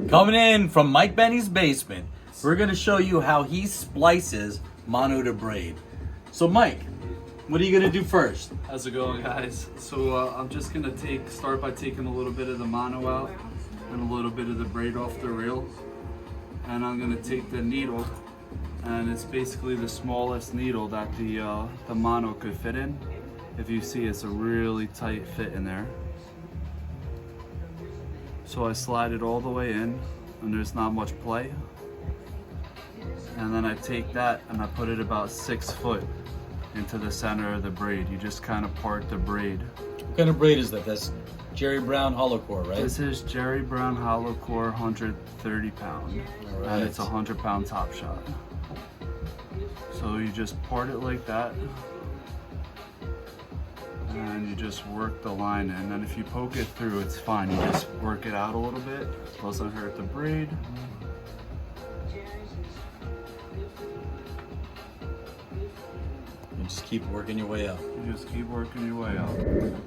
Coming in from Mike Beni's basement, we're going to show you how he splices mono to braid. So Mike, what are you going to do first? How's it going, guys? So I'm just going to start by taking a little bit of the mono out and a little bit of the braid off the reel. And I'm going to take the needle, and it's basically the smallest needle that the mono could fit in. If you see, it's a really tight fit in there. So I slide it all the way in, and there's not much play. And then I take that and I put it about 6 foot into the center of the braid. You just kind of part the braid. What kind of braid is that? That's Jerry Brown hollow core, right? This is Jerry Brown hollow core, 130 pound. Right. And it's a 100-pound top shot. So you just part it like that. And you just work the line in, and if you poke it through, it's fine. You just work it out a little bit. Doesn't hurt the braid. You just keep working your way up. You just keep working your way out.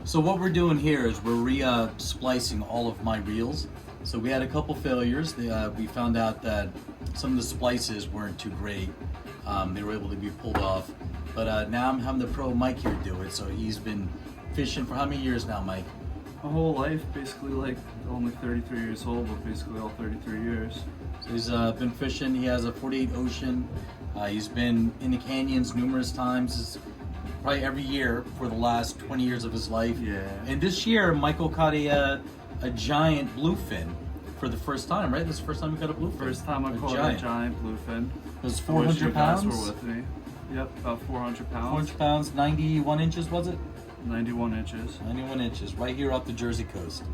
So what we're doing here is we're splicing all of my reels. So we had a couple failures. We found out that some of the splices weren't too great. They were able to be pulled off. But now I'm having the pro Mike here do it. So he's been fishing for how many years now, Mike? My whole life, basically, like only 33 years old, but basically all 33 years. So he's been fishing. He has a 48 Ocean. He's been in the canyons numerous times. Probably every year for the last 20 years of his life. Yeah. And this year, Michael caught a giant bluefin for the first time, right? This is the first time we caught a bluefin. First time I caught a giant bluefin. It was I wish 400 you guys pounds? were with me. Yep, about 400 pounds. 400 pounds, 91 inches, was it? 91 inches. 91 inches, right here off the Jersey coast.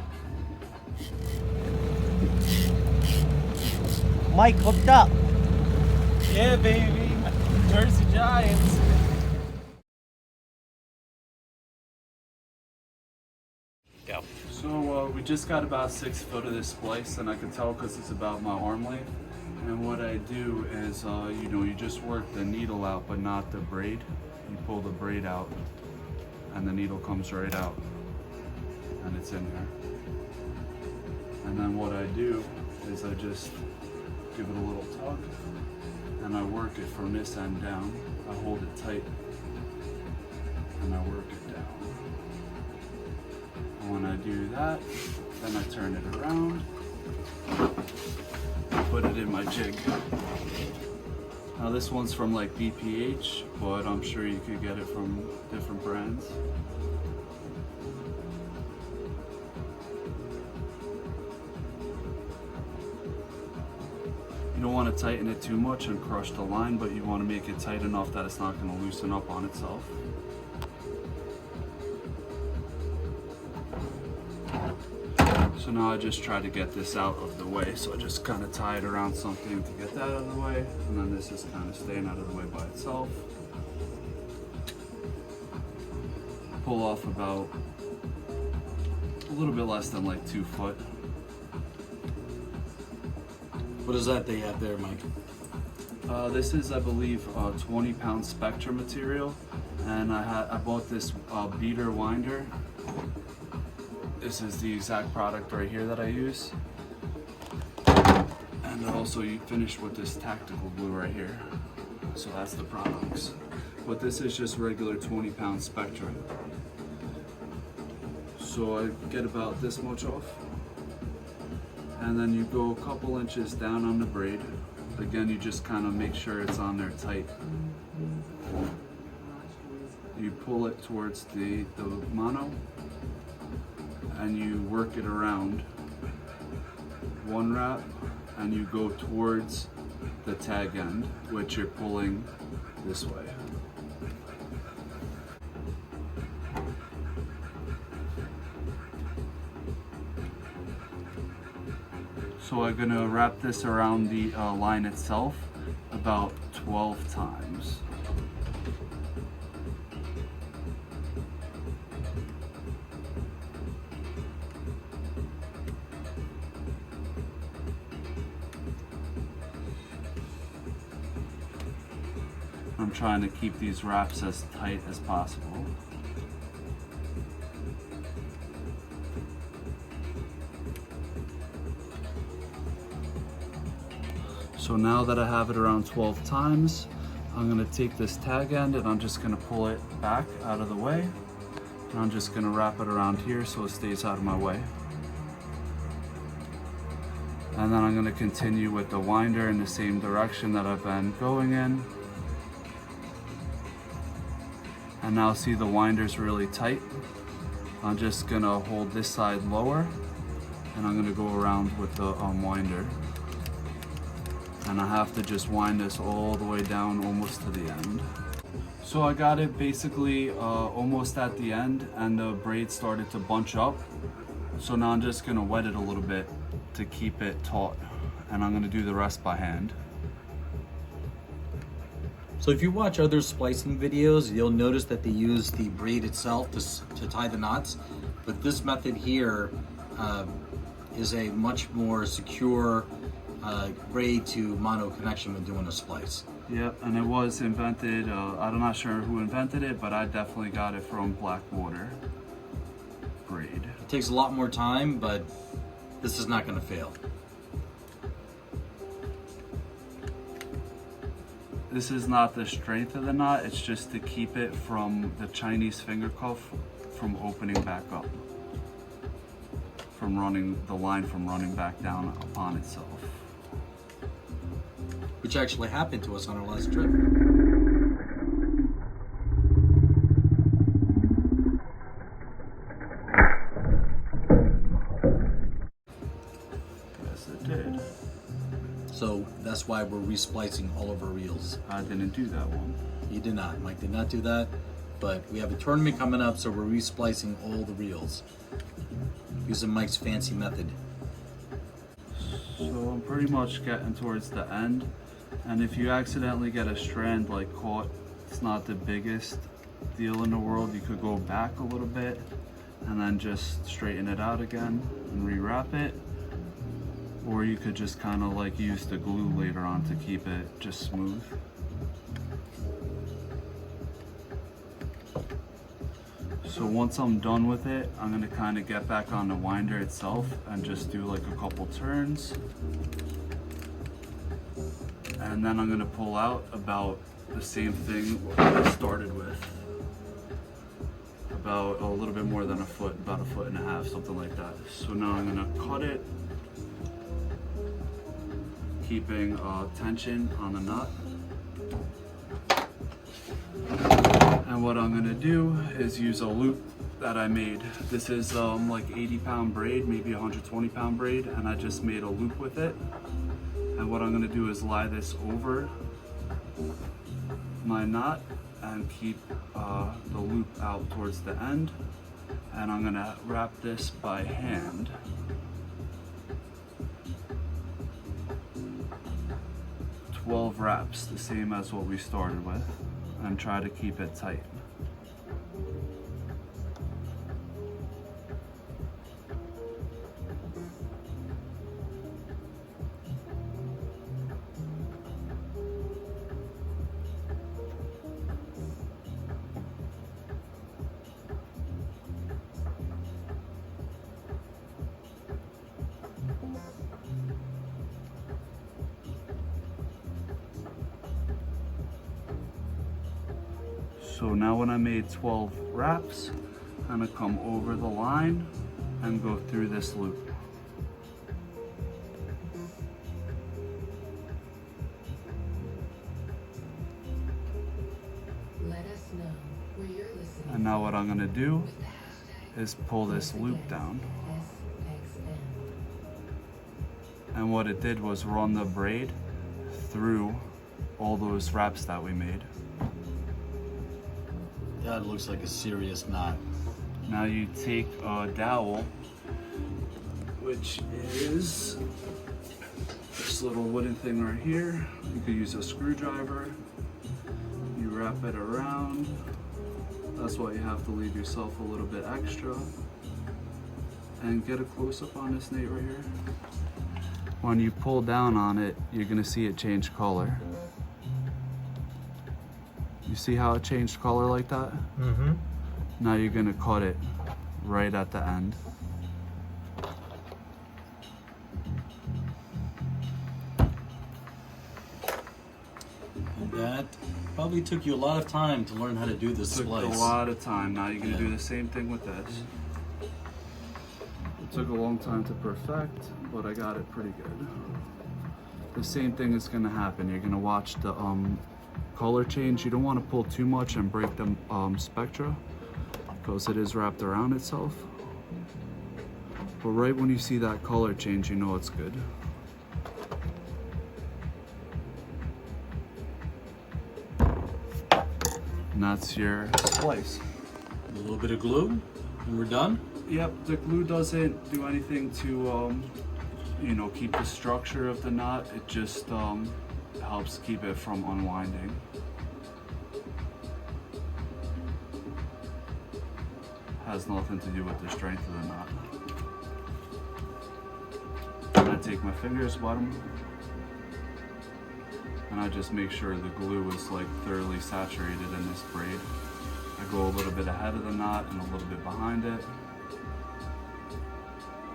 Mike hooked up. Yeah, baby. Jersey Giants. Go. So we just got about 6 foot of this splice, and I can tell because it's about my arm length. And what I do is, you just work the needle out, but not the braid. You pull the braid out, and the needle comes right out, and it's in there. And then what I do is I just give it a little tug, and I work it from this end down. I hold it tight, and I work it down. And when I do that, then I turn it around. Put it in my jig. Now this one's from like BPH, but I'm sure you could get it from different brands. You don't want to tighten it too much and crush the line, but you want to make it tight enough that it's not going to loosen up on itself. So now I just try to get this out of the way. So I just kind of tie it around something to get that out of the way. And then this is kind of staying out of the way by itself. Pull off about a little bit less than like 2 foot. What is that they have there, Mike? This is, I believe, 20-pound Spectra material. And I bought this beater winder. This is the exact product right here that I use. And also you finish with this tactical glue right here. So that's the products. But this is just regular 20-pound Spectra. So I get about this much off. And then you go a couple inches down on the braid. Again, you just kind of make sure it's on there tight. You pull it towards the mono, and you work it around one wrap, and you go towards the tag end, which you're pulling this way. So I'm gonna wrap this around the line itself about 12 times. I'm trying to keep these wraps as tight as possible. So now that I have it around 12 times, I'm gonna take this tag end and I'm just gonna pull it back out of the way. And I'm just gonna wrap it around here so it stays out of my way. And then I'm gonna continue with the winder in the same direction that I've been going in. And now see the winder's really tight. I'm just gonna hold this side lower and I'm gonna go around with the winder. And I have to just wind this all the way down almost to the end. So I got it basically almost at the end and the braid started to bunch up. So now I'm just gonna wet it a little bit to keep it taut. And I'm gonna do the rest by hand. So if you watch other splicing videos, you'll notice that they use the braid itself to tie the knots. But this method here is a much more secure braid to mono connection when doing a splice. Yep, and it was invented, I'm not sure who invented it, but I definitely got it from Blackwater braid. It takes a lot more time, but this is not going to fail. This is not the strength of the knot, it's just to keep it from the Chinese finger cuff from opening back up. From running, the line from running back down upon itself. Which actually happened to us on our last trip. Yes, it did. So that's why we're resplicing all of our reels. I didn't do that one. He did not. Mike did not do that. But we have a tournament coming up, so we're resplicing all the reels using Mike's fancy method. So I'm pretty much getting towards the end. And if you accidentally get a strand like caught, it's not the biggest deal in the world. You could go back a little bit and then just straighten it out again and rewrap it. Or you could just kind of like use the glue later on to keep it just smooth. So once I'm done with it, I'm gonna kind of get back on the winder itself and just do like a couple turns. And then I'm gonna pull out about the same thing I started with. About a little bit more than a foot, about 1.5 feet, something like that. So now I'm gonna cut it, keeping tension on the nut. And what I'm gonna do is use a loop that I made. This is like 80-pound braid, maybe 120-pound braid, and I just made a loop with it. And what I'm gonna do is lie this over my knot and keep the loop out towards the end. And I'm gonna wrap this by hand. "12 wraps, the same as what we started with, and try to keep it tight. So now when I made 12 wraps, I'm gonna come over the line and go through this loop. Let us know where you're listening. And now what I'm gonna do is pull this loop down. And what it did was run the braid through all those wraps that we made. That looks like a serious knot. Now you take a dowel, which is this little wooden thing right here. You could use a screwdriver. You wrap it around. That's why you have to leave yourself a little bit extra. And get a close-up on this Nate right here. When you pull down on it, you're gonna see it change color. You see how it changed color like that? Mm-hmm. Now you're gonna cut it right at the end. That probably took you a lot of time to learn how to do this Took splice. a lot of time. Now you're gonna Yeah. do the same thing with this. It took a long time to perfect, but I got it pretty good. The same thing is gonna happen. You're gonna watch the color change. You don't want to pull too much and break the spectra because it is wrapped around itself. But right when you see that color change, you know it's good. And that's your splice. A little bit of glue, and we're done. Yep, the glue doesn't do anything to, you know, keep the structure of the knot. It just helps keep it from unwinding. Has nothing to do with the strength of the knot. And I take my fingers, wet them, and I just make sure the glue is like thoroughly saturated in this braid. I go a little bit ahead of the knot and a little bit behind it.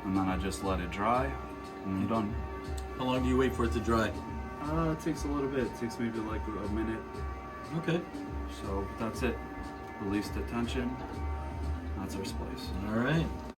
And then I just let it dry, and I'm done. How long do you wait for it to dry? It takes a little bit. It takes maybe like a minute. Okay. So that's it. Release the tension. That's our splice. All right.